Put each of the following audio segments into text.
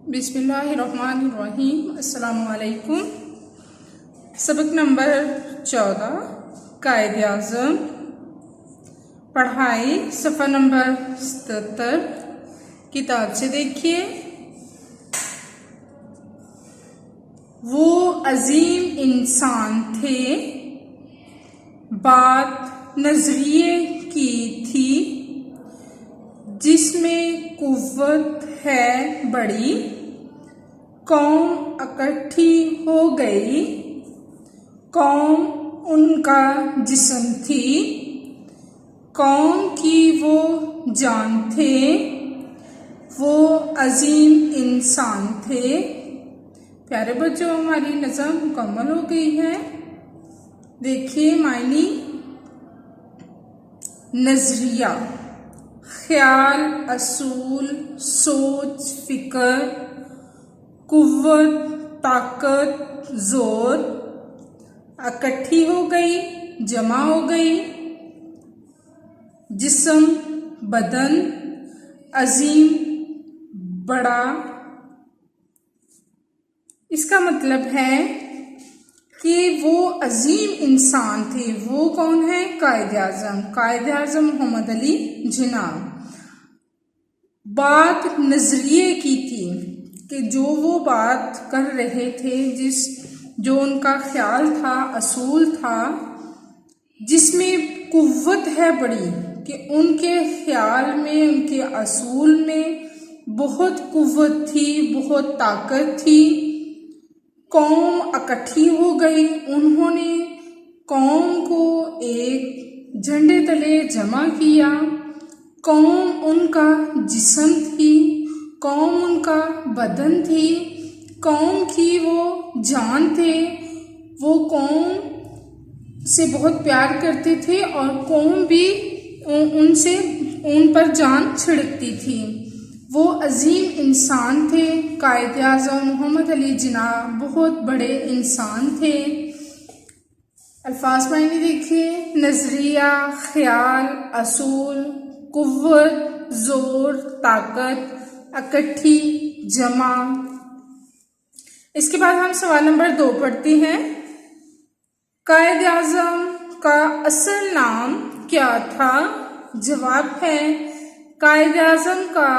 بسم اللہ الرحمن الرحیم۔ السلام علیکم۔ سبق نمبر 14 قائد اعظم، پڑھائی صفحہ نمبر 77، کتاب سے دیکھیے۔ وہ عظیم انسان تھے، بات نظریے کی تھی، جس میں قوت ہے بڑی، قوم اکٹھی ہو گئی، قوم ان کا جسم تھی، قوم کی وہ جان تھے، وہ عظیم انسان تھے۔ پیارے بچوں، ہماری نظم مکمل ہو گئی ہے۔ دیکھیے معنی: نظریہ، خیال، اصول، سوچ، فکر، قوت، طاقت، زور، اکٹھی ہو گئی، جمع ہو گئی، جسم، بدن، عظیم، بڑا۔ اس کا مطلب ہے کہ وہ عظیم انسان تھے۔ وہ کون ہے؟ قائد اعظم، قائد اعظم محمد علی جناح۔ بات نظریے کی تھی کہ جو وہ بات کر رہے تھے، جو ان کا خیال تھا، اصول تھا، جس میں قوت ہے بڑی، کہ ان کے خیال میں، ان کے اصول میں بہت قوت تھی، بہت طاقت تھی۔ قوم اکٹھی ہو گئی، انہوں نے قوم کو ایک جھنڈے تلے جمع کیا۔ قوم ان کا جسم تھی، قوم ان کا بدن تھی، قوم کی وہ جان تھے، وہ قوم سے بہت پیار کرتے تھے اور قوم بھی ان پر جان چھڑکتی تھی۔ وہ عظیم انسان تھے، قائد اعظم محمد علی جناح بہت بڑے انسان تھے۔ الفاظ معنی دیکھیے: نظریہ، خیال، اصول، قوت، زور، طاقت، اکٹھی، جمع۔ اس کے بعد ہم سوال نمبر 2 پڑھتے ہیں۔ قائد اعظم کا اصل نام کیا تھا؟ جواب ہے: قائد اعظم کا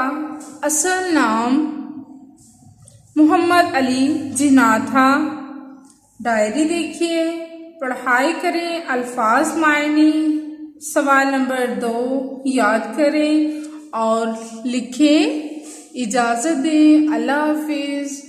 اصل نام محمد علی جناح تھا۔ ڈائری دیکھیے، پڑھائی کریں، الفاظ معنی، سوال نمبر 2 یاد کریں اور لکھیں۔ اجازت دیں، اللہ حافظ۔